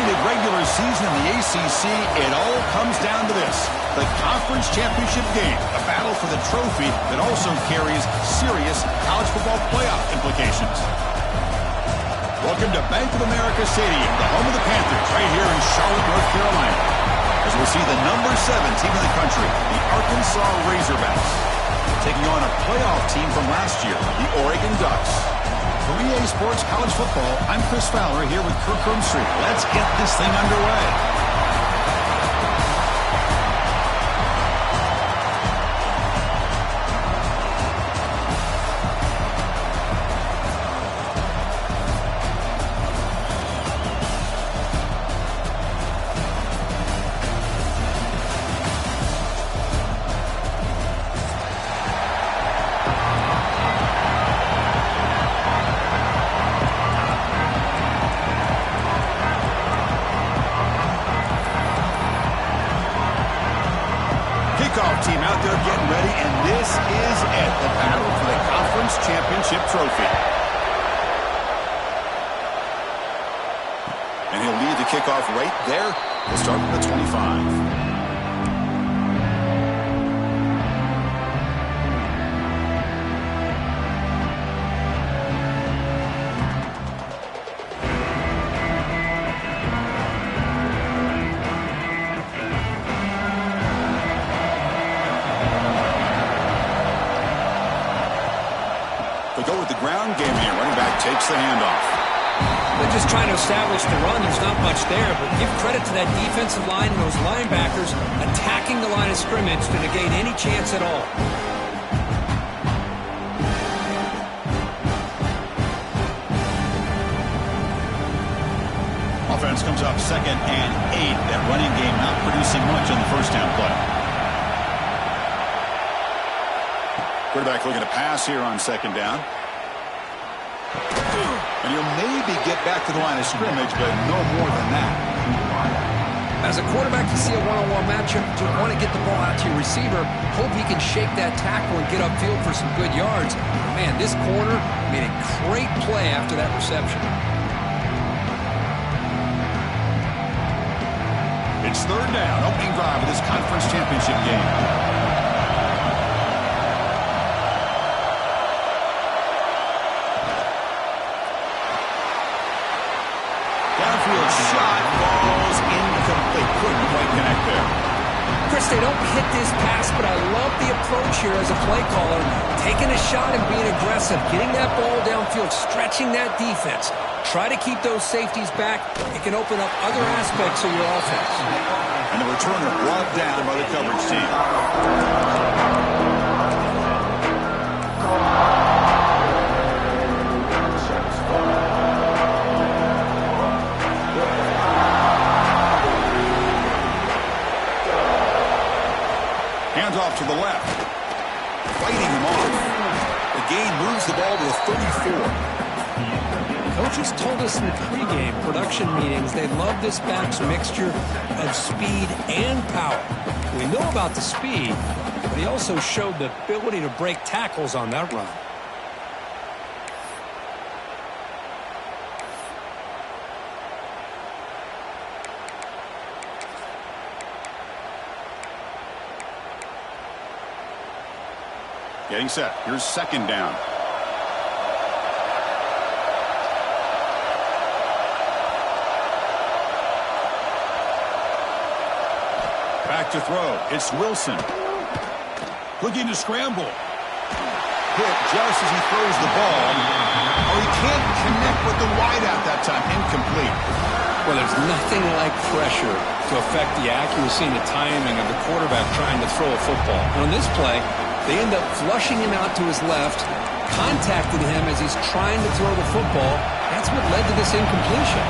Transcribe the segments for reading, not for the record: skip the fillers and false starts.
competitive regular season in the ACC, it all comes down to this: the conference championship game, a battle for the trophy that also carries serious college football playoff implications. Welcome to Bank of America Stadium, the home of the Panthers, right here in Charlotte, North Carolina, as we'll see the number 7 team in the country, the Arkansas Razorbacks, taking on a playoff team from last year, the Oregon Ducks. For EA Sports College Football, I'm Chris Fowler here with Kirk Herbstreit. Let's get this thing underway. Team out there getting ready, and this is it, the battle for the conference championship trophy. And he'll lead the kickoff right there. We'll start from the 25. Go with the ground game here. Running back takes the handoff. They're just trying to establish the run. There's not much there, but give credit to that defensive line and those linebackers attacking the line of scrimmage to negate any chance at all. Offense comes up 2nd and 8. That running game not producing much on the first down play. Quarterback looking to pass here on 2nd down. And he'll maybe get back to the line of scrimmage, but no more than that. As a quarterback, you see a one-on-one matchup, you want to get the ball out to your receiver, hope he can shake that tackle and get upfield for some good yards. Man, this corner made a great play after that reception. It's 3rd down, opening drive of this conference championship game. Shot falls incomplete. Couldn't quite connect there. Chris, they don't hit this pass, but I love the approach here as a play caller. Taking a shot and being aggressive, getting that ball downfield, stretching that defense. Try to keep those safeties back. It can open up other aspects of your offense. And the returner brought down by the coverage team. Hands off to the left. Fighting him off. The gain moves the ball to the 34. Coaches told us in the pregame production meetings they love this back's mixture of speed and power. We know about the speed, but he also showed the ability to break tackles on that run. Getting set. Here's 2nd down. Back to throw. It's Wilson. Looking to scramble. Hit just as he throws the ball. Oh, he can't connect with the wideout that time. Incomplete. Well, there's nothing like pressure to affect the accuracy and the timing of the quarterback trying to throw a football. On this play, they end up flushing him out to his left, contacted him as he's trying to throw the football. That's what led to this incompletion.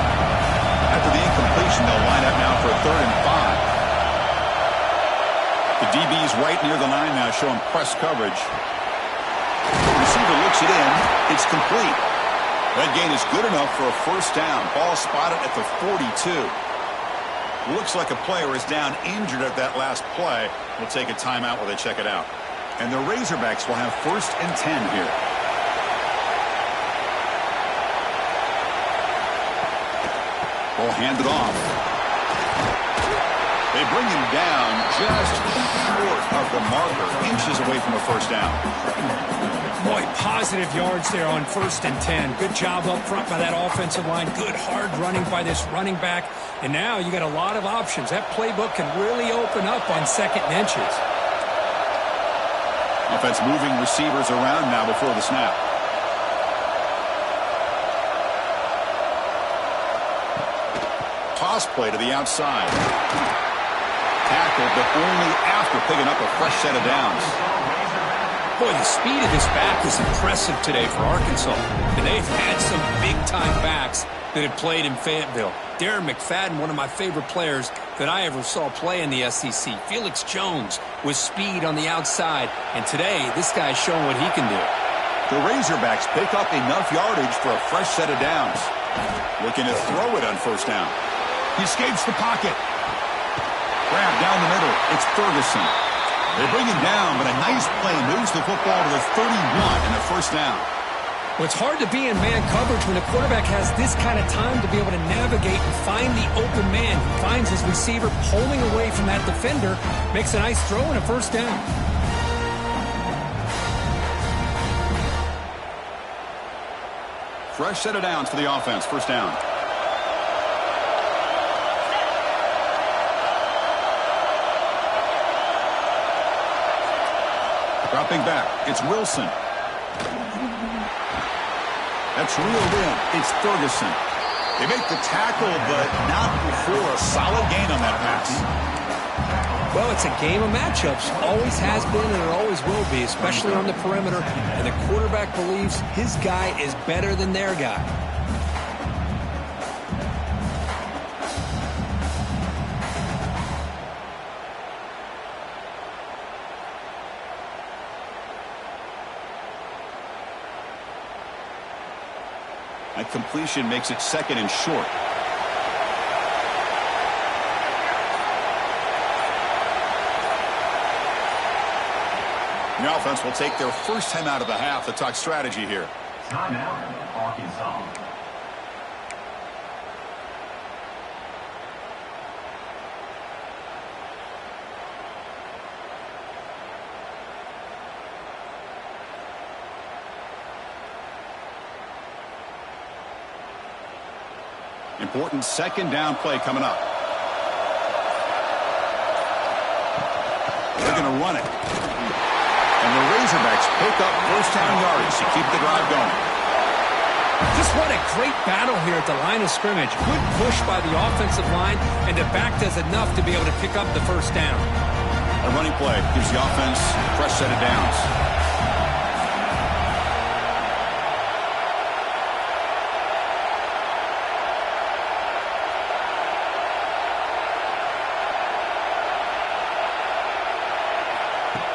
After the incompletion, they'll line up now for a 3rd and 5. The DB's right near the line now, showing press coverage. The receiver looks it in. It's complete. That gain is good enough for a 1st down. Ball spotted at the 42. Looks like a player is down injured at that last play. We'll take a timeout while they check it out. And the Razorbacks will have 1st and 10 here. Ball handed off. They bring him down just short of the marker, inches away from a first down. Boy, positive yards there on 1st and 10. Good job up front by that offensive line. Good hard running by this running back. And now you got a lot of options. That playbook can really open up on 2nd and inches. Offense moving receivers around now before the snap. Toss play to the outside. Tackled, but only after picking up a fresh set of downs. Boy, the speed of this back is impressive today for Arkansas. And they've had some big-time backs that have played in Fayetteville. Darren McFadden, one of my favorite players that I ever saw play in the SEC. Felix Jones with speed on the outside. And today, this guy's showing what he can do. The Razorbacks pick up enough yardage for a fresh set of downs. Looking to throw it on first down. He escapes the pocket. Grab down the middle. It's Ferguson. They bring him down, but a nice play moves the football to the 31 and a first down. Well, it's hard to be in man coverage when the quarterback has this kind of time to be able to navigate and find the open man. He finds his receiver pulling away from that defender, makes a nice throw and a first down. Fresh set of downs for the offense. First down. Dropping back, it's Wilson. That's reeled in. It's Ferguson. They make the tackle, but not before a solid gain on that pass. Well, it's a game of matchups. Always has been and it always will be, especially on the perimeter. And the quarterback believes his guy is better than their guy. That completion makes it 2nd and short. The offense will take their first time out of the half to talk strategy here. Timeout, Arkansas. Important 2nd down play coming up. They're going to run it. And the Razorbacks pick up first down yardage to keep the drive going. Just what a great battle here at the line of scrimmage. Good push by the offensive line, and the back does enough to be able to pick up the first down. A running play gives the offense a fresh set of downs.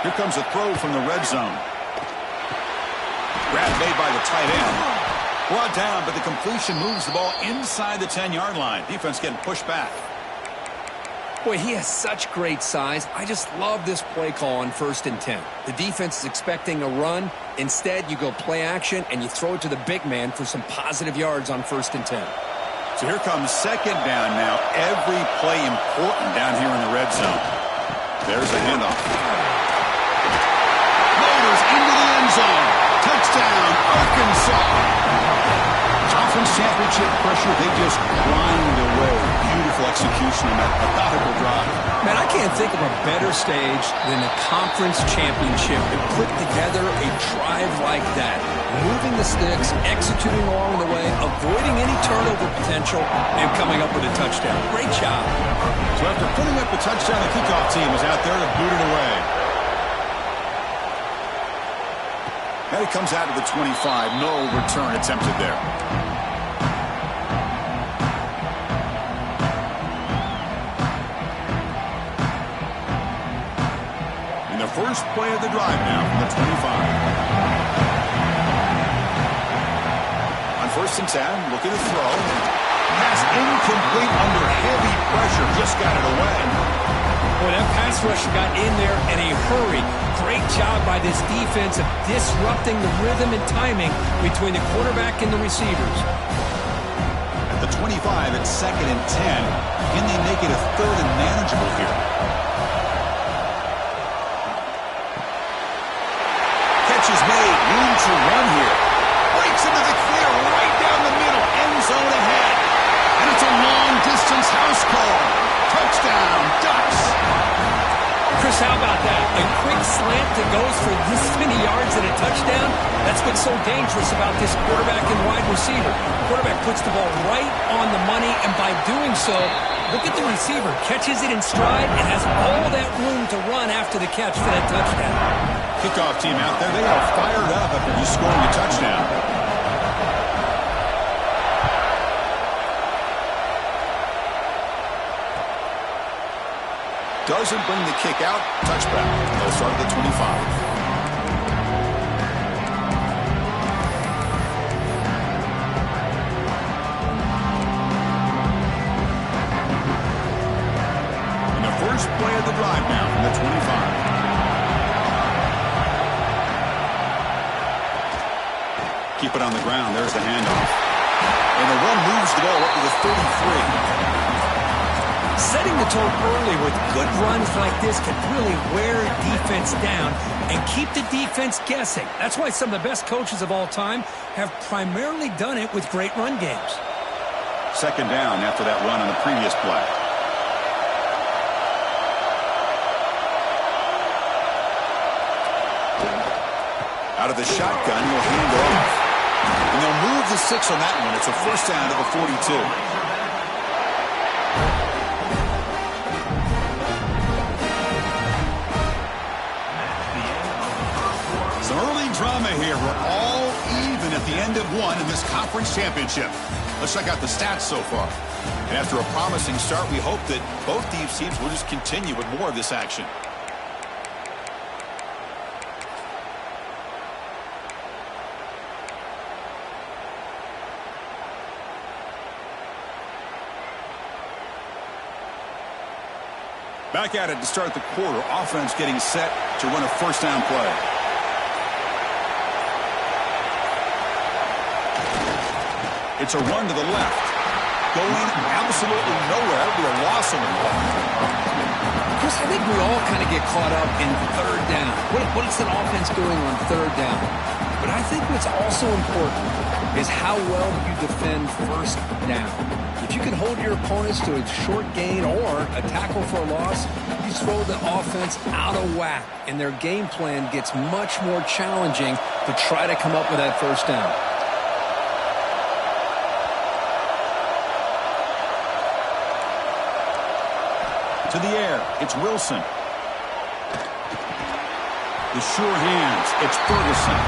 Here comes a throw from the red zone. Grab made by the tight end. Brought down, but the completion moves the ball inside the 10-yard line. Defense getting pushed back. Boy, he has such great size. I just love this play call on 1st and 10. The defense is expecting a run. Instead, you go play action, and you throw it to the big man for some positive yards on 1st and 10. So here comes 2nd down now. Every play important down here in the red zone. There's a handoff. Into the end zone. Touchdown, Arkansas. Conference championship pressure, they just grind away. Beautiful execution on that methodical drive. Man, I can't think of a better stage than the conference championship to put together a drive like that. Moving the sticks, executing along the way, avoiding any turnover potential, and coming up with a touchdown. Great job. So after putting up the touchdown, the kickoff team is out there to boot it away. And it comes out of the 25. No return attempted there. In the first play of the drive now from the 25. On 1st and 10, looking to throw. Pass incomplete under heavy pressure. Just got it away. Boy, that pass rush got in there in a hurry. Great job by this defense of disrupting the rhythm and timing between the quarterback and the receivers. The 25 at 2nd and 10. Can they make it a 3rd and manageable here? Catch is made. Room to run here. Breaks into the clear right down the middle. End zone ahead. And it's a long-distance house call. Touchdown, Ducks. Chris, how about that? A quick slant that goes for this many yards and a touchdown? That's what's so dangerous about this quarterback and wide receiver. Quarterback puts the ball right on the money, and by doing so, look at the receiver. Catches it in stride and has all that room to run after the catch for that touchdown. Kickoff team out there. They are fired up after you scoring a touchdown. Doesn't bring the kick out. Touchback. They'll start at the 25. And the first play of the drive now from the 25. Keep it on the ground. There's the handoff. And the run moves the ball up to the 33. Setting the tone early with good runs like this can really wear defense down and keep the defense guessing. That's why some of the best coaches of all time have primarily done it with great run games. 2nd down after that run on the previous play. Out of the shotgun, he'll hand it off. And they'll move the 6 on that one. It's a 1st down to the 42. Drama here. We're all even at the end of one in this conference championship. Let's check out the stats so far. And after a promising start, we hope that both these teams will just continue with more of this action. Back at it to start the quarter. Offense getting set to run a 1st down play. It's a run to the left. Going absolutely nowhere. It'll be a loss on the ball. Chris, I think we all kind of get caught up in 3rd down. What is an offense doing on 3rd down? But I think what's also important is how well you defend 1st down. If you can hold your opponents to a short gain or a tackle for a loss, you throw the offense out of whack, and their game plan gets much more challenging to try to come up with that 1st down. To the air, it's Wilson. The sure hands, it's Ferguson.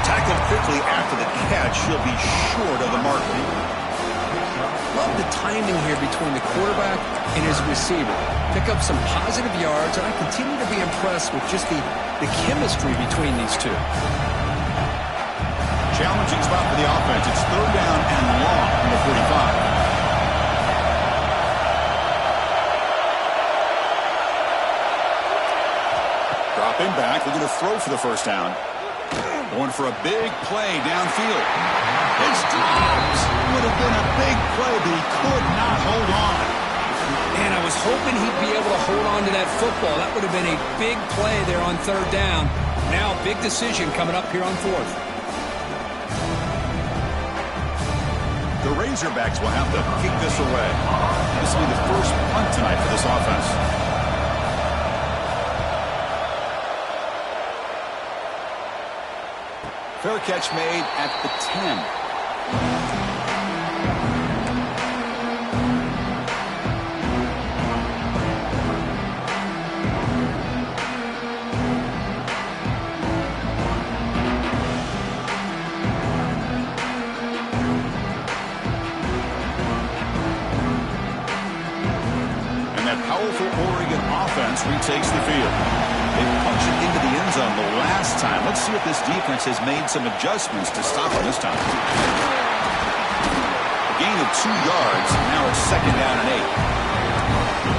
Tackled quickly after the catch. She'll be short of the mark. Love the timing here between the quarterback and his receiver. Pick up some positive yards, and I continue to be impressed with just the chemistry between these two. Challenging spot for the offense. It's 3rd down and long from the 45. Dropping back, looking to throw for the 1st down. Going for a big play downfield. It's dropped. Would have been a big play, but he could not hold on. And I was hoping he'd be able to hold on to that football. That would have been a big play there on 3rd down. Now, big decision coming up here on 4th. The Razorbacks will have to kick this away. This will be the first punt tonight for this offense. Fair catch made at the 10. And that powerful Oregon offense retakes the field. They punched it into the end zone the last time. Let's see if this defense has made some adjustments to stop it this time. A gain of 2 yards. Now it's 2nd down and 8.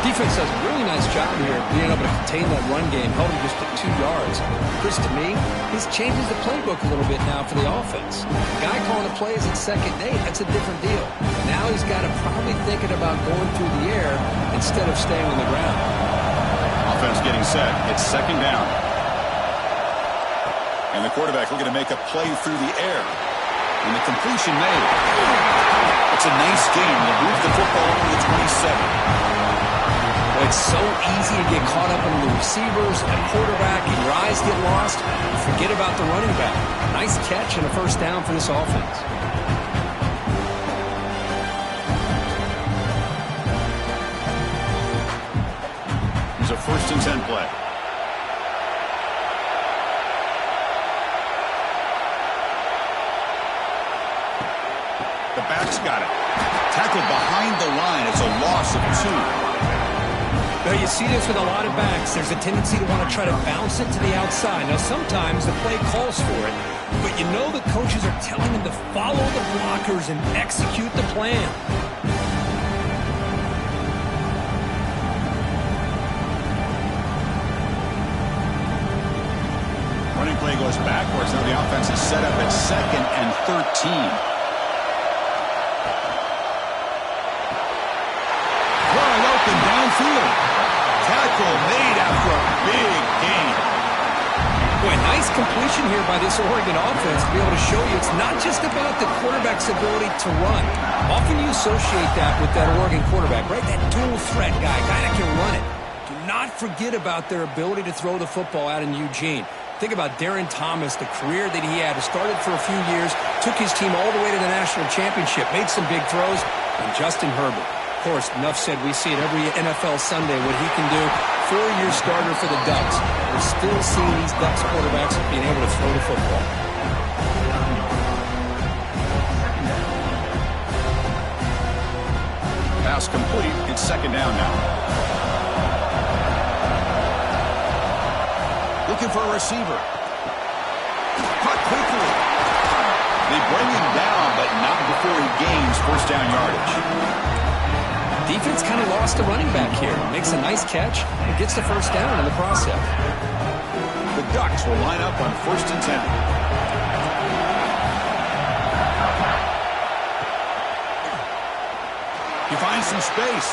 Defense does a really nice job here being able to contain that run game, held him just at 2 yards. Chris, to me, this changes the playbook a little bit now for the offense. The guy calling the plays at 2nd and 8, that's a different deal. Now he's got to probably thinking about going through the air instead of staying on the ground. Offense getting set. It's 2nd down. And the quarterback looking to make a play through the air. And the completion made. It's a nice game. They move the football to the 27. It's so easy to get caught up in the receivers and quarterback, and your eyes get lost. Forget about the running back. Nice catch and a 1st down for this offense. Here's a 1st and 10 play. The back's got it. Tackled behind the line. It's a loss of 2. Well, you see this with a lot of backs. There's a tendency to want to try to bounce it to the outside. Now, sometimes the play calls for it, but you know the coaches are telling them to follow the blockers and execute the plan. Running play goes backwards. Now the offense is set up at 2nd and 13. Throwing open downfield. Tackle made after a big gain. Boy, nice completion here by this Oregon offense to be able to show you it's not just about the quarterback's ability to run. Often you associate that with that Oregon quarterback, right? That dual threat guy that can run it. Do not forget about their ability to throw the football out in Eugene. Think about Darren Thomas, the career that he had. He started for a few years, took his team all the way to the national championship, made some big throws, and Justin Herbert. Of course, enough said, we see it every NFL Sunday what he can do. 4-year starter for the Ducks. We're still seeing these Ducks quarterbacks being able to throw the football. Pass complete. It's 2nd down now. Looking for a receiver. Caught quickly. They bring him down, but not before he gains 1st down yardage. Defense kind of lost a running back here. Makes a nice catch and gets the 1st down in the process. The Ducks will line up on 1st and 10. He finds some space.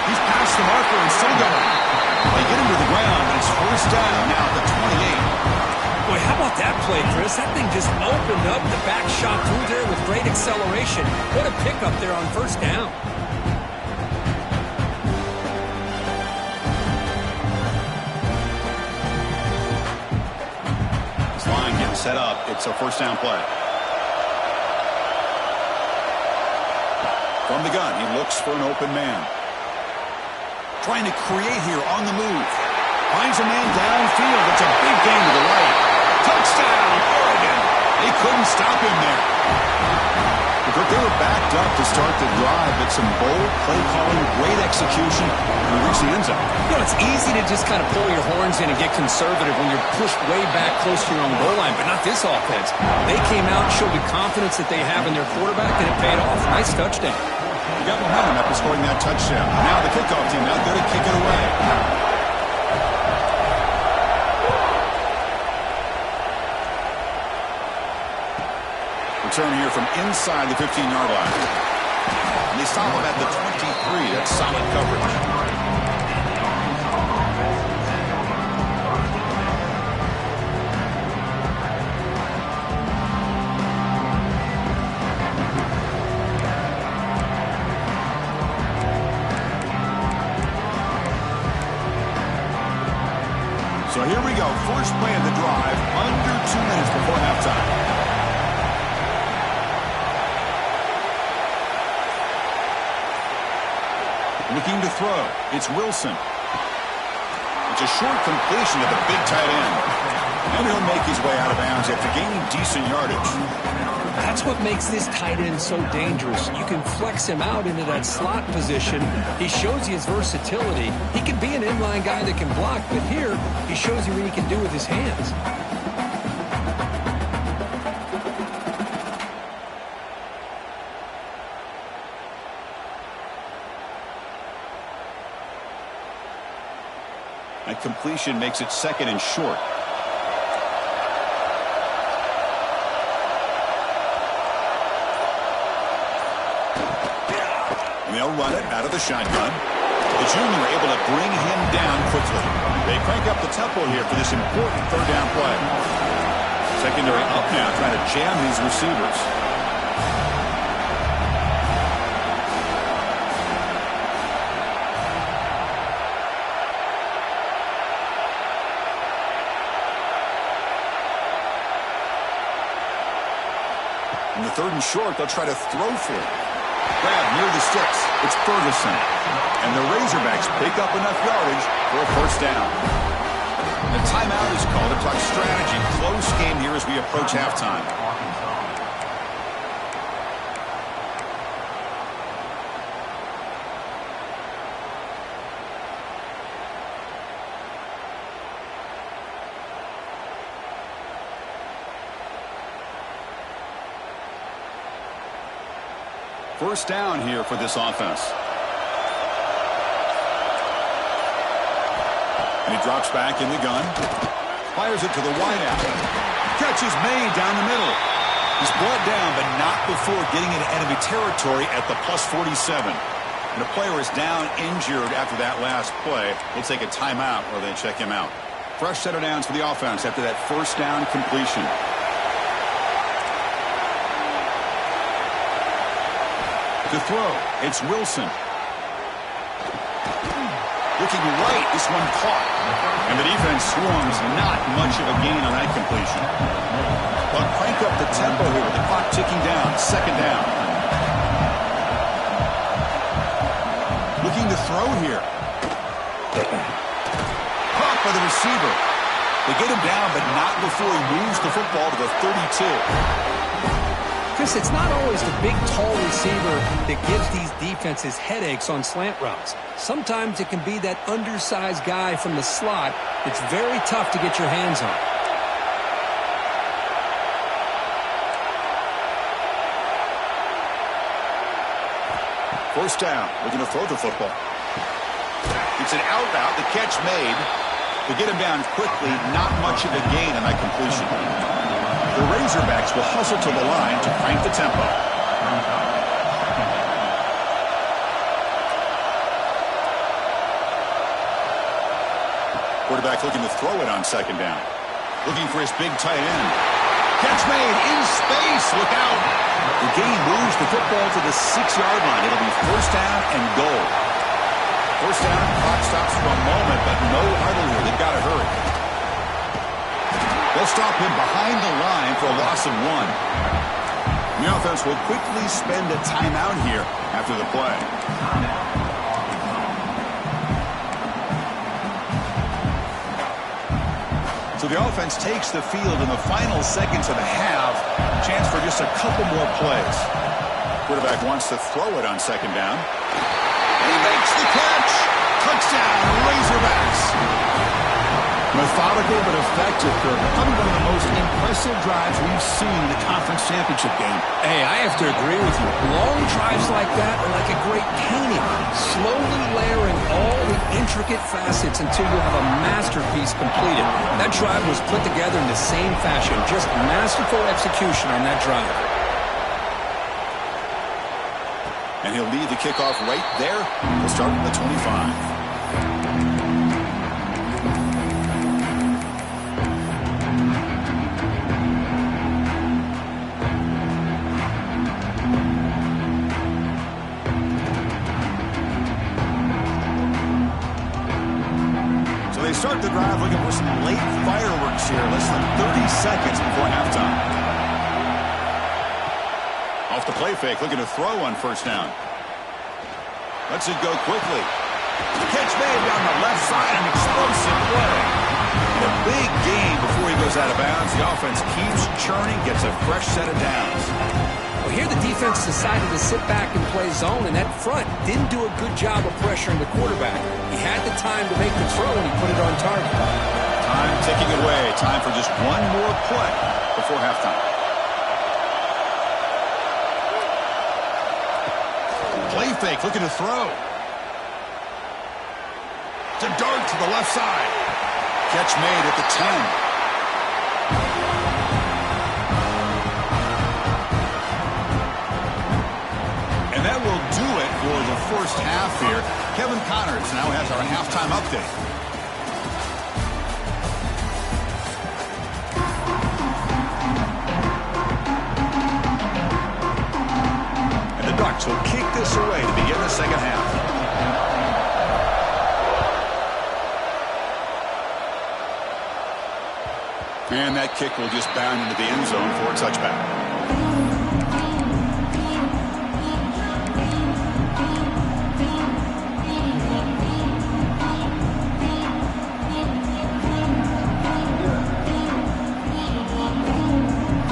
He's past the marker and still going. They get him to the ground, but it's 1st down now at the 28. Boy, how about that play, Chris? That thing just opened up. The back shot through there with great acceleration. What a pickup there on 1st down. This line getting set up. It's a 1st down play. From the gun, he looks for an open man. Trying to create here on the move. Finds a man downfield. It's a big gain to the right. Touchdown, Oregon. They couldn't stop him there. They were backed up to start the drive, but some bold play calling, great execution, and we reached the end zone. You know, it's easy to just kind of pull your horns in and get conservative when you're pushed way back close to your own goal line, but not this offense. They came out, showed the confidence that they have in their quarterback, and it paid off. Nice touchdown. You got momentum after scoring that touchdown. Now the kickoff team out there to kick it away. Return here from inside the 15-yard line. And they stop him at the 23. That's solid coverage. So here we go. First play of the drive, under 2 minutes before halftime. Looking to throw. It's Wilson. It's a short completion to the big tight end. And he'll make his way out of bounds after gaining decent yardage. That's what makes this tight end so dangerous. You can flex him out into that slot position. He shows you his versatility. He can be an inline guy that can block, but here he shows you what he can do with his hands. That completion makes it 2nd and short. And they'll run it out of the shotgun. The junior able to bring him down quickly. They crank up the tempo here for this important 3rd down play. Secondary up now, trying to jam these receivers. In the 3rd and short, they'll try to throw for it. Grab near the sticks. It's Ferguson. And the Razorbacks pick up enough yardage for a 1st down. The timeout is called to talk strategy. Close game here as we approach halftime. First down here for this offense. And he drops back in the gun. Fires it to the wideout. Catch is made down the middle. He's brought down, but not before getting into enemy territory at the +47. And the player is down injured after that last play. We'll take a timeout while they check him out. Fresh set of downs for the offense after that 1st down completion. To throw, it's Wilson. Looking right, this one caught. And the defense swarms, not much of a gain on that completion. But crank up the tempo here with the clock ticking down. 2nd down. Looking to throw here. Caught by the receiver. They get him down, but not before he moves the football to the 32. Chris, it's not always the big, tall receiver that gives these defenses headaches on slant routes. Sometimes it can be that undersized guy from the slot that's very tough to get your hands on. First down. Looking to throw the football. It's an out route. The catch made. To get him down quickly, not much of a gain on that completion. The Razorbacks will hustle to the line to crank the tempo. Quarterback looking to throw it on 2nd down. Looking for his big tight end. Catch made in space. Look out. The game moves the football to the 6-yard line. It'll be 1st down and goal. 1st down, clock stops for a moment, but no huddle here. They've got to hurry. They'll stop him behind the line for a loss of 1. The offense will quickly spend a timeout here after the play. So the offense takes the field in the final seconds of the half. Chance for just a couple more plays. Quarterback wants to throw it on 2nd down. And he makes the catch. Touchdown, Razorbacks. Methodical but effective, Kirk. Probably one of the most impressive drives we've seen in the conference championship game. Hey, I have to agree with you. Long drives like that are like a great painting. Slowly layering all the intricate facets until you have a masterpiece completed. That drive was put together in the same fashion. Just masterful execution on that drive. And he'll lead the kickoff right there. We'll start at the 25. Start the drive looking for some late fireworks here. Less than 30 seconds before halftime. Off the play fake, looking to throw on 1st down. Lets it go quickly. Catch made down the left side, an explosive play. And a big gain before he goes out of bounds. The offense keeps churning, gets a fresh set of downs. Well, here the defense decided to sit back and play zone, and that front didn't do a good job of pressuring the quarterback. He had the time to make the throw, and he put it on target. Time ticking away. Time for just one more play before halftime. Play fake, looking to throw. It's a dart to the left side. Catch made at the 10. And that will do it for the first half here. Kevin Connors now has our halftime update. And the Ducks will kick this away to begin the second half. And that kick will just bound into the end zone for a touchback.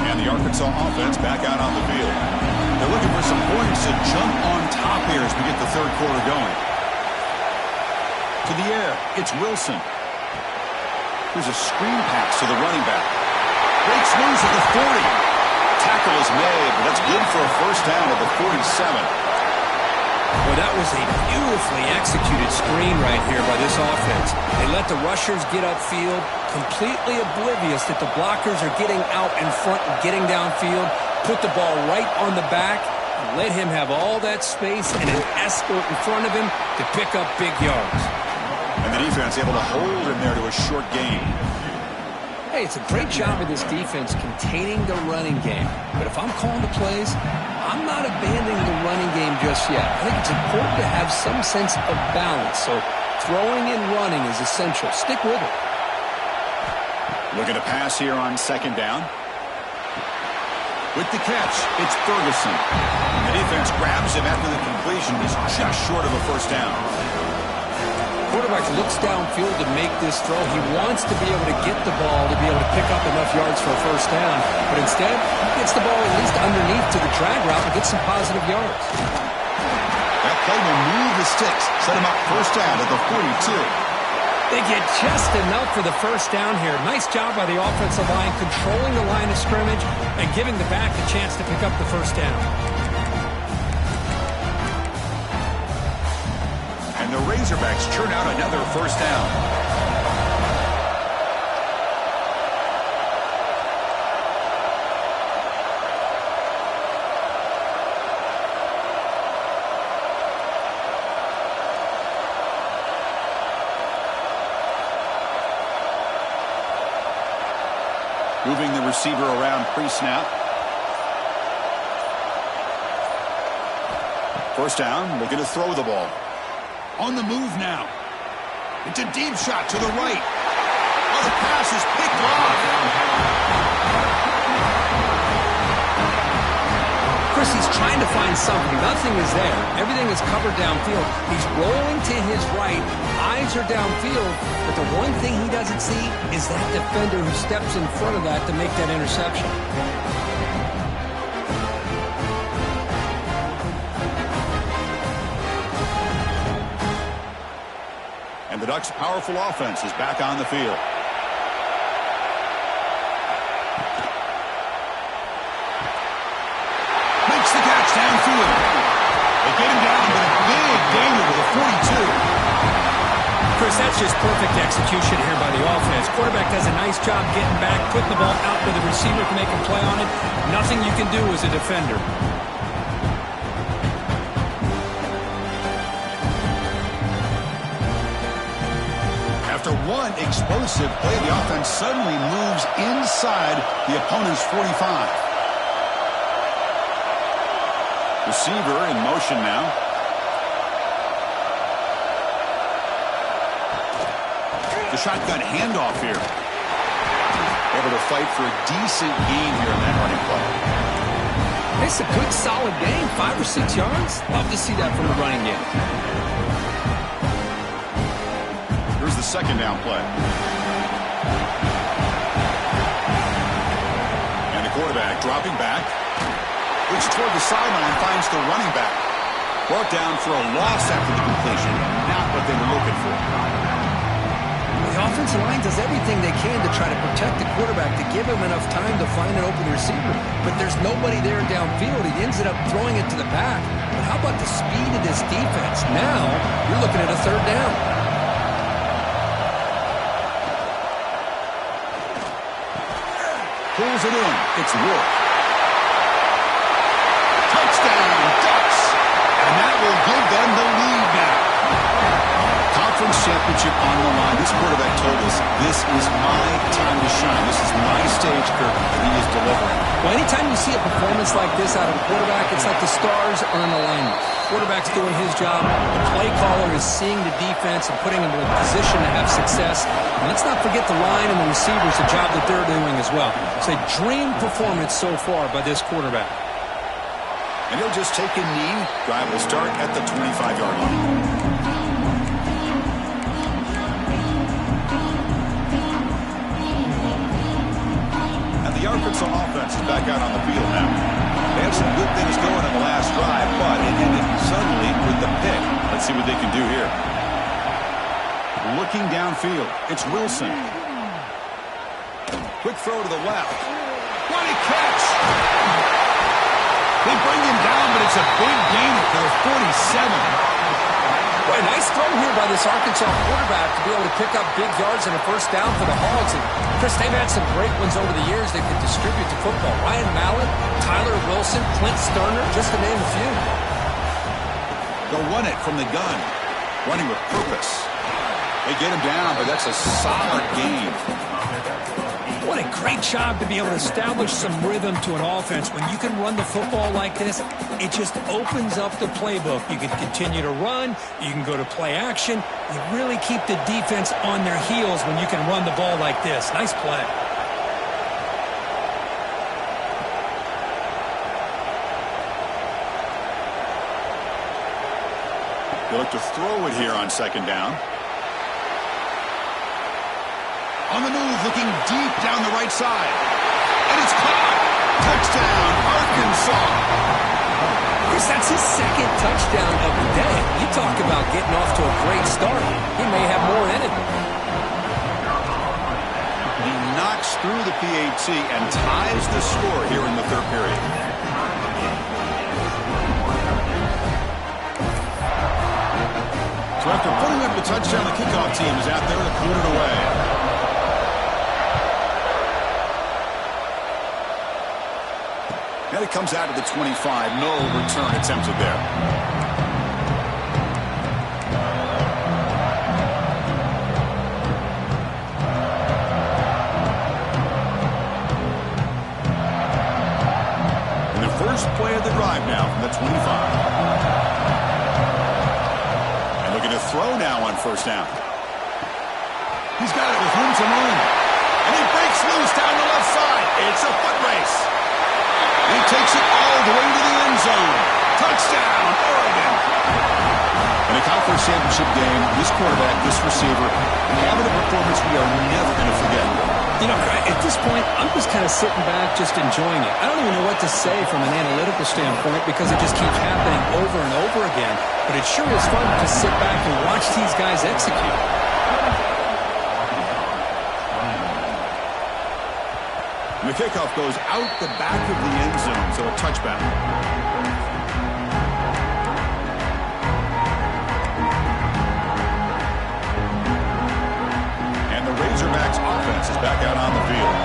And the Arkansas offense back out on the field. They're looking for some points to jump on top here as we get the third quarter going. To the air, it's Wilson. Here's a screen pass to the running back. Breaks loose at the 40. Tackle is made, but that's good for a first down at the 47. Well, that was a beautifully executed screen right here by this offense. They let the rushers get upfield, completely oblivious that the blockers are getting out in front and getting downfield, put the ball right on the back, and let him have all that space and an escort in front of him to pick up big yards. And the defense able to hold him there to a short gain. Hey, it's a great job of this defense containing the running game. But if I'm calling the plays, I'm not abandoning the running game just yet. I think it's important to have some sense of balance. So throwing and running is essential. Stick with it. Looking to pass here on second down. With the catch, it's Ferguson. The defense grabs him after the completion. He's just short of a first down. Quarterback looks downfield to make this throw. He wants to be able to get the ball to be able to pick up enough yards for a first down. But instead, he gets the ball at least underneath to the drag route and gets some positive yards. That play will move the sticks. Set him up first down at the 42. They get just enough for the first down here. Nice job by the offensive line, controlling the line of scrimmage and giving the back a chance to pick up the first down. And the Razorbacks churn out another first down. Moving the receiver around pre-snap. First down, looking to throw the ball. On the move now. It's a deep shot to the right. Oh, the pass is picked off. Chris, he's trying to find something. Nothing is there. Everything is covered downfield. He's rolling to his right. Eyes are downfield. But the one thing he doesn't see is that defender who steps in front of that to make that interception. And the Ducks' powerful offense is back on the field. Makes the catch downfield. They get him down, but a big gain to the 42. Chris, that's just perfect execution here by the offense. Quarterback does a nice job getting back, putting the ball out to the receiver to make a play on it. Nothing you can do as a defender. After one explosive play, the offense suddenly moves inside the opponent's 45. Receiver in motion now. The shotgun handoff here. Able to fight for a decent gain here in that running play. It's a good, solid game, 5 or 6 yards. Love to see that from the running game. Here's the second down play. And the quarterback dropping back. Looks toward the sideline, finds the running back. Brought down for a loss after the completion. Not what they were looking for. The offensive line does everything they can to try to protect the quarterback, to give him enough time to find an open receiver. But there's nobody there downfield. He ends up throwing it to the back. But how about the speed of this defense? Now, you're looking at a third down. Pulls it in. It's Wolf. Touchdown, Ducks. And that will give them the lead now. Conference championship on the line. This quarterback told us, this is my time to shine. This is my stage, Kirk, and he is delivering. Well, anytime you see a performance like this out of a quarterback, it's like the stars are in alignment. Quarterback's doing his job. The play caller is seeing the defense and putting them in a position to have success. And let's not forget the line and the receivers, the job that they're doing as well. It's a dream performance so far by this quarterback. And he'll just take a knee. Drive will start at the 25-yard line. The Arkansas offense is back out on the field now. They had some good things going on the last drive, but it ended suddenly with the pick. Let's see what they can do here. Looking downfield, it's Wilson. Quick throw to the left. What a catch! They bring him down, but it's a big gain for the 47. Boy, nice throw here by this Arkansas quarterback to be able to pick up big yards and a first down for the Hogs. And Chris, they've had some great ones over the years that could distribute the football. Ryan Mallett, Tyler Wilson, Clint Sterner, just to name a few. They'll run it from the gun. Running with purpose. They get him down, but that's a solid gain. What a great job to be able to establish some rhythm to an offense. When you can run the football like this, it just opens up the playbook. You can continue to run. You can go to play action. You really keep the defense on their heels when you can run the ball like this. Nice play. They look to throw it here on second down. On the move, looking deep down the right side. And it's caught. Touchdown, Arkansas. Chris, that's his second touchdown of the day. You talk about getting off to a great start. He may have more in it. He knocks through the PAT and ties the score here in the third period. So after putting up the touchdown, the kickoff team is out there to put it away. And it comes out to the 25. No return attempted there. And the first play of the drive now from the 25. And looking to throw now on first down. He's got it with room to run. And he breaks loose down the left side. It's a foot race. He takes it all the way to the end zone. Touchdown, Oregon. In a conference championship game, this quarterback, this receiver, having a performance we are never going to forget. You know, at this point, I'm just kind of sitting back, just enjoying it. I don't even know what to say from an analytical standpoint because it just keeps happening over and over again. But it sure is fun to sit back and watch these guys execute. And the kickoff goes out the back of the end zone, so a touchback. And the Razorbacks offense is back out on the field.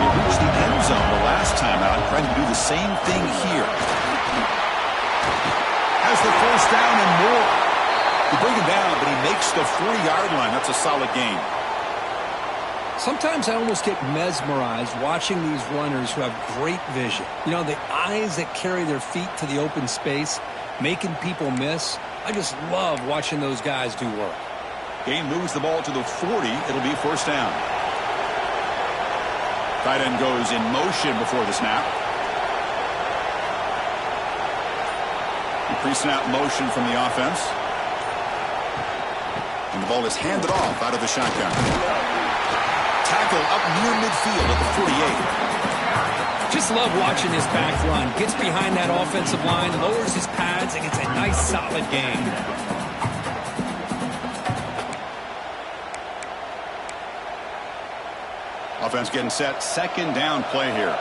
They reached the end zone the last time out, trying to do the same thing here. Has the first down and more. You bring him down, but he makes the 40-yard line. That's a solid gain. Sometimes I almost get mesmerized watching these runners who have great vision. You know, the eyes that carry their feet to the open space, making people miss. I just love watching those guys do work. Gain moves the ball to the 40. It'll be first down. Tight end goes in motion before the snap. Pre-snap motion from the offense. And the ball is handed off out of the shotgun. Tackle up near midfield at the 48. Just love watching this back run. Gets behind that offensive line, lowers his pads, and gets a nice solid gain. Offense getting set. Second down play here.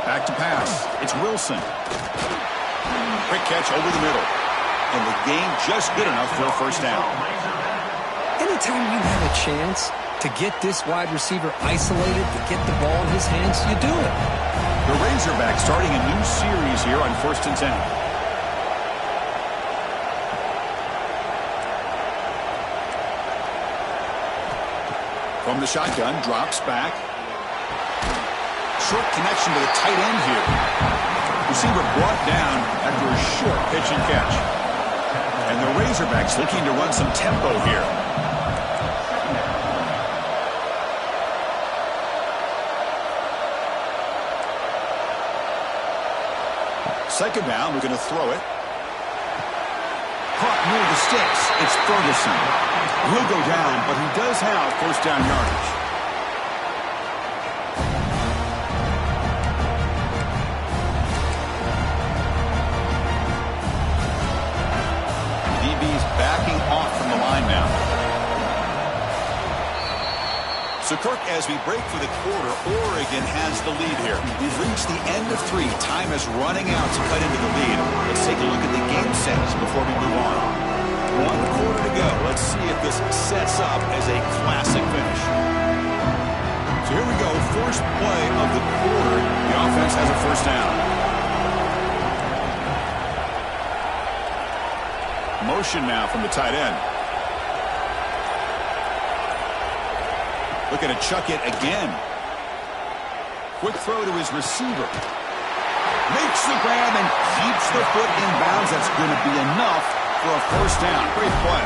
Back to pass. It's Wilson. Quick catch over the middle. And the gain just good enough for a first down. Anytime you have a chance, To get this wide receiver isolated, to get the ball in his hands, you do it. The Razorbacks starting a new series here on 1st and 10. From the shotgun, drops back. Short connection to the tight end here. Receiver brought down after a short pitch and catch. And the Razorbacks looking to run some tempo here. Second down, we're going to throw it. Caught near the sticks. It's Ferguson. He'll go down, but he does have first down yardage. DB's backing off from the line now. So, Kirk, as we break for the quarter, Oregon has the lead here. We've reached the end of 3. Time is running out to cut into the lead. Let's take a look at the game sets before we move on. 1 quarter to go. Let's see if this sets up as a classic finish. So here we go. First play of the quarter. The offense has a first down. Motion now from the tight end. Looking to chuck it again. Quick throw to his receiver. Makes the grab and keeps the foot in bounds. That's going to be enough for a first down. Great play.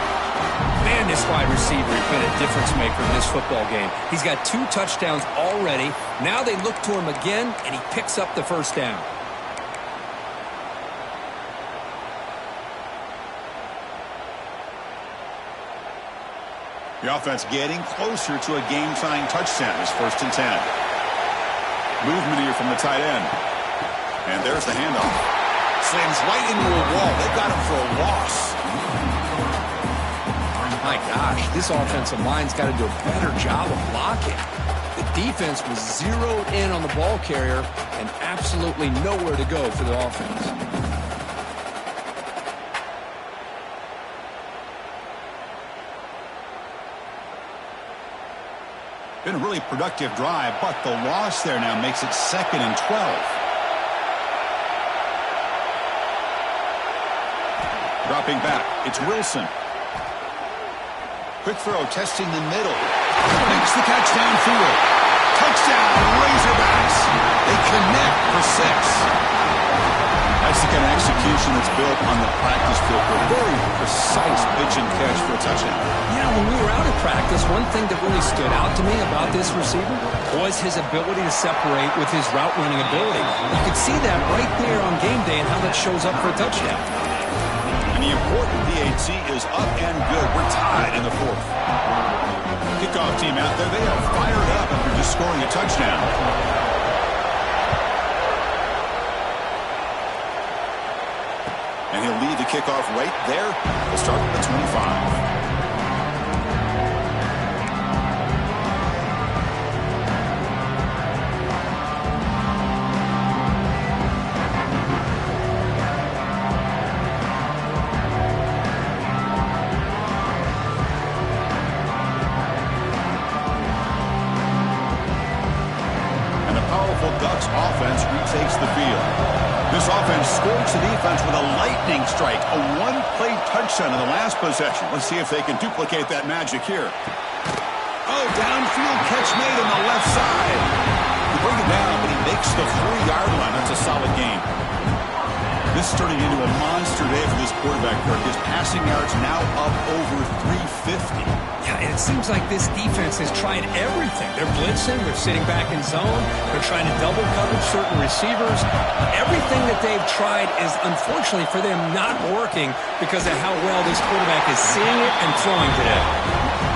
Man, this wide receiver has been a difference maker in this football game. He's got 2 touchdowns already. Now they look to him again, and he picks up the first down. The offense getting closer to a game-tying touchdown. It's 1st and 10. Movement here from the tight end. And there's the handoff. Slams right into a wall. They've got him for a loss. My gosh, this offensive line's got to do a better job of blocking. The defense was zeroed in on the ball carrier and absolutely nowhere to go for the offense. Been a really productive drive, but the loss there now makes it 2nd and 12. Dropping back, it's Wilson. Quick throw, testing the middle. Makes the catch downfield. Touchdown, Razorbacks. They connect for 6. That's the kind of execution that's built on the practice field. A very precise pitch and catch for a touchdown. Yeah, when we were out at practice, one thing that really stood out to me about this receiver was his ability to separate with his route running ability. You could see that right there on game day and how that shows up for a touchdown. And the important PAT is up and good. We're tied in the 4th. Kickoff team out there. They are fired up after just scoring a touchdown. And he'll lead the kickoff right there. We'll start at the 25. And the powerful Ducks offense retakes the field. This offense scorched the defense with a lightning strike, a 1-play touchdown in the last possession. Let's see if they can duplicate that magic here. Oh, downfield catch made on the left side. He bring it down, but he makes the 4-yard line. That's a solid game. This is turning into a monster day for this quarterback, Kirk. His passing yards now up over 350. Yeah, and it seems like this defense has tried everything. They're blitzing, they're sitting back in zone, they're trying to double coverage certain receivers. Everything that they've tried is, unfortunately for them, not working because of how well this quarterback is seeing it and throwing today.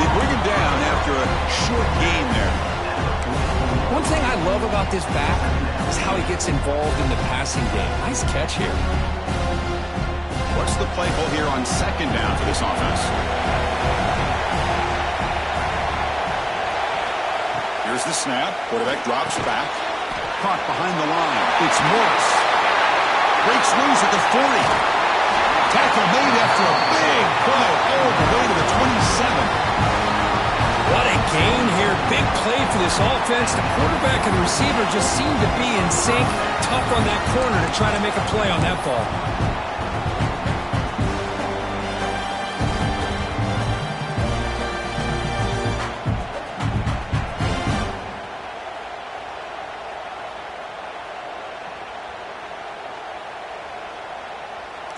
They bring him down after a short game there. One thing I love about this back is how he gets involved in the passing game. Nice catch here. What's the play call here on 2nd down for this offense? Here's the snap. Quarterback drops back. Caught behind the line. It's Morris. Breaks loose at the 40. Tackle made after a big play all the way to the 27. What a gain here. Big play for this offense. The quarterback and the receiver just seem to be in sync. Tough on that corner to try to make a play on that ball.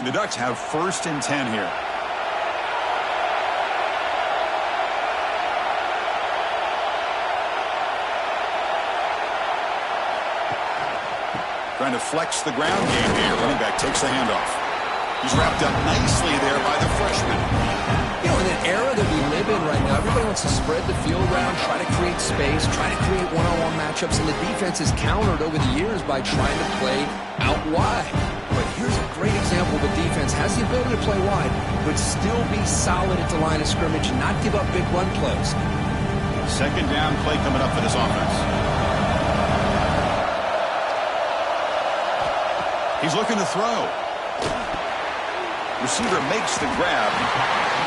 The Ducks have 1st and 10 here. Trying to flex the ground game here. Running back takes the handoff. He's wrapped up nicely there by the freshman. You know, in an era that we live in right now, everybody wants to spread the field around, try to create space, try to create one-on-one matchups, and the defense is countered over the years by trying to play out wide. But here's a great example of a defense has the ability to play wide, but still be solid at the line of scrimmage and not give up big run plays. 2nd down play coming up for this offense. He's looking to throw. Receiver makes the grab.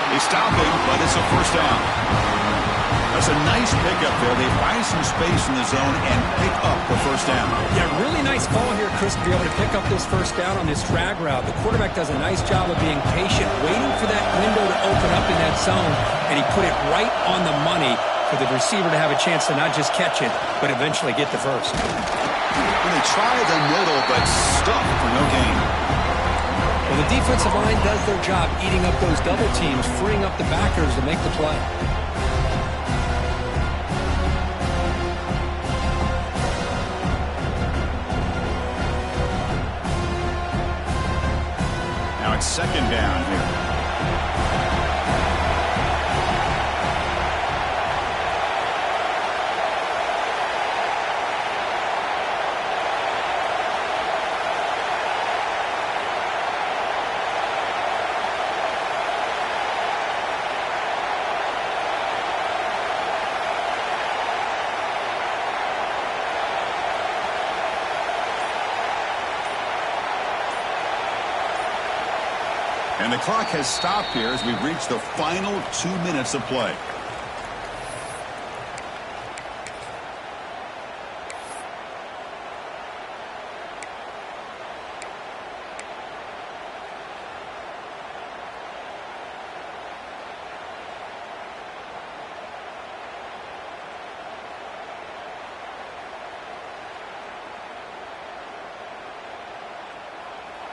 They stop him, but it's a 1st down. That's a nice pickup there. They find some space in the zone and pick up the 1st down. Yeah, really nice call here, Chris, to be able to pick up this 1st down on this drag route. The quarterback does a nice job of being patient, waiting for that window to open up in that zone, and he put it right on the money for the receiver to have a chance to not just catch it, but eventually get the 1st. They try the middle, but stuck for no gain. Well, the defensive line does their job eating up those double teams, freeing up the backers to make the play. Now it's 2nd down here. And the clock has stopped here as we've reached the final 2 minutes of play.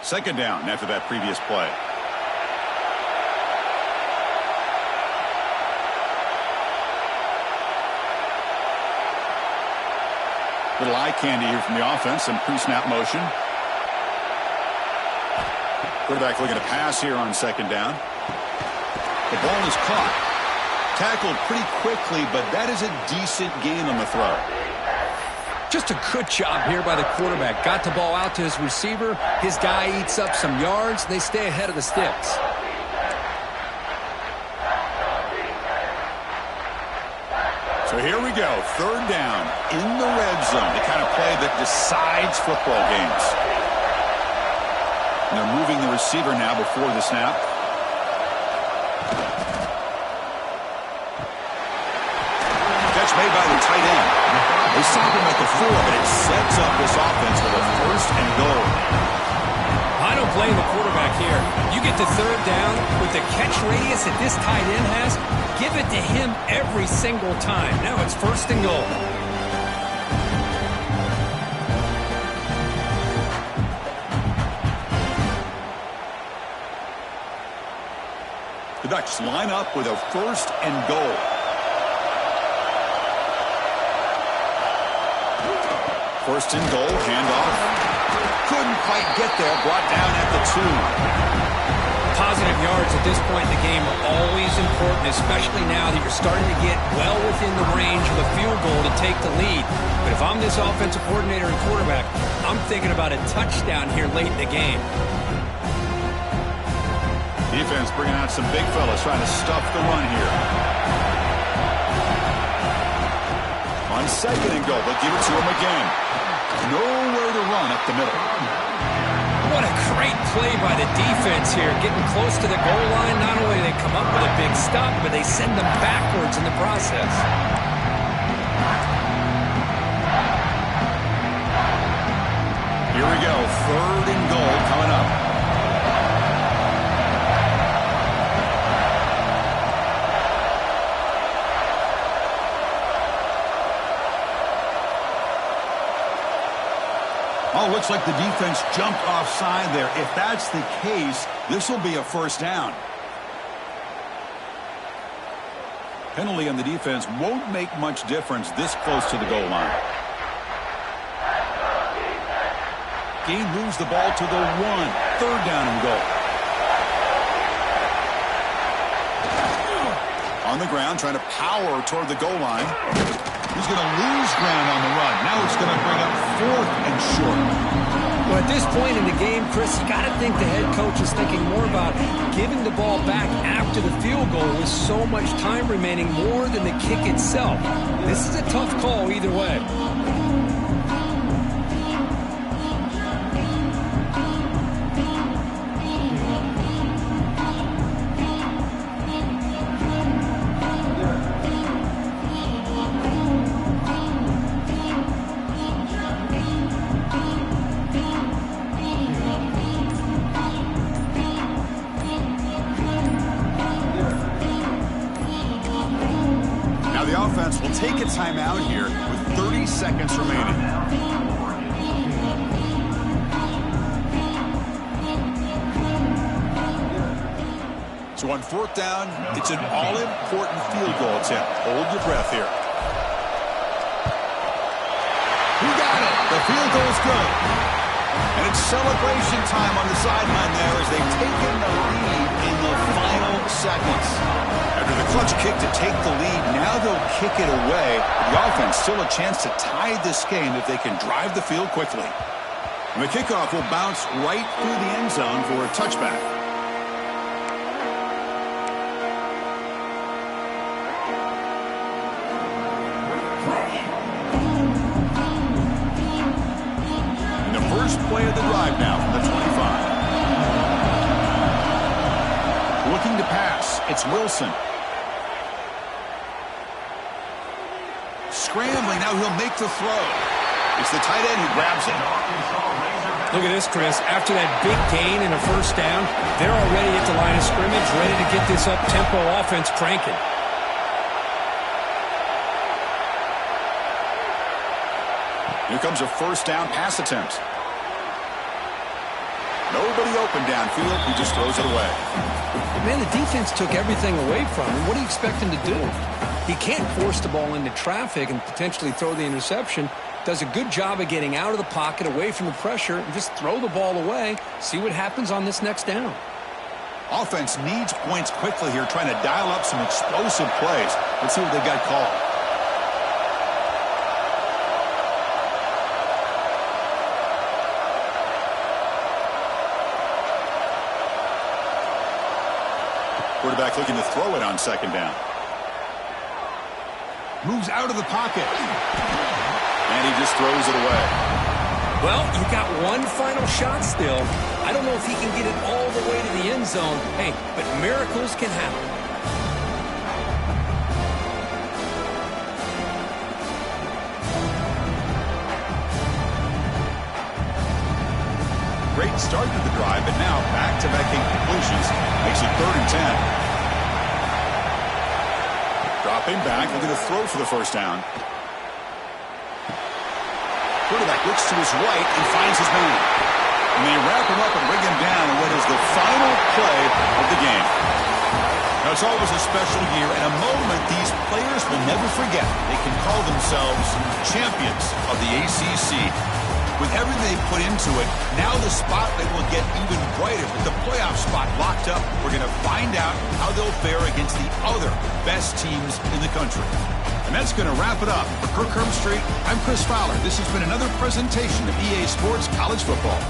Second down after that previous play. Little eye candy here from the offense, some pre-snap motion. Quarterback looking to pass here on 2nd down. The ball is caught. Tackled pretty quickly, but that is a decent gain on the throw. Just a good job here by the quarterback. Got the ball out to his receiver. His guy eats up some yards. They stay ahead of the sticks. So here we go, 3rd down in the red zone, the kind of play that decides football games. And they're moving the receiver now before the snap. Catch made by the tight end. They stop him at the 4, but it sets up this offense with a 1st and goal. I don't blame the quarterback here. You get the 3rd down with the catch radius that this tight end has. Give it to him every single time. Now it's 1st and goal. The Ducks line up with a 1st and goal. First and goal, handoff. Couldn't quite get there, brought down at the 2. Positive yards at this point in the game are always important, especially now that you're starting to get well within the range of a field goal to take the lead. But if I'm this offensive coordinator and quarterback, I'm thinking about a touchdown here late in the game. Defense bringing out some big fellas trying to stuff the run here. On 2nd and goal, they'll give it to him again. Nowhere to run up the middle. What a great Great play by the defense here, getting close to the goal line. Not only do they come up with a big stop, but they send them backwards in the process. Here we go, 3rd and goal coming up. Oh, looks like the defense jumped offside there. If that's the case, this will be a 1st down. Penalty on the defense won't make much difference this close to the goal line. Gain moves the ball to the 1. 3rd down and goal. On the ground, trying to power toward the goal line. He's going to lose ground on the run. Now it's going to bring up 4th and short. Well, at this point in the game, Chris, you got to think the head coach is thinking more about giving the ball back after the field goal with so much time remaining more than the kick itself. This is a tough call either way. Will take a timeout here with 30 seconds remaining. So on 4th down, it's an all-important field goal attempt. Hold your breath here. He got it. The field goal is good. And it's celebration time on the sideline there as they've taken the lead in the final seconds. After the clutch kick to take the lead, now they'll kick it away. The offense still a chance to tie this game if they can drive the field quickly. And the kickoff will bounce right through the end zone for a touchback. And the first play of the drive now from the 25. Looking to pass, it's Wilson. Scrambling, now he'll make the throw. It's the tight end who grabs it. Look at this, Chris. After that big gain and a 1st down, they're already at the line of scrimmage, ready to get this up-tempo offense cranking. Here comes a 1st down pass attempt. Nobody open downfield. He just throws it away. Man, the defense took everything away from him. What do you expect him to do? He can't force the ball into traffic and potentially throw the interception. Does a good job of getting out of the pocket, away from the pressure, and just throw the ball away. See what happens on this next down. Offense needs points quickly here, trying to dial up some explosive plays. Let's see what they've got called. Quarterback looking to throw it on 2nd down. Moves out of the pocket. And he just throws it away. Well, you got one final shot still. I don't know if he can get it all the way to the end zone. Hey, but miracles can happen. Great start to the drive, but now back-to-back incompletions makes it 3rd and 10. Dropping back, looking to throw for the 1st down. Quarterback looks to his right and finds his man. And they wrap him up and bring him down in what is the final play of the game. Now, it's always a special year and a moment these players will never forget. They can call themselves champions of the ACC. With everything they put into it, now the spotlight will get even brighter. With the playoff spot locked up, we're going to find out how they'll fare against the other best teams in the country. And that's going to wrap it up. For Kirk Herbstreit, I'm Chris Fowler. This has been another presentation of EA Sports College Football.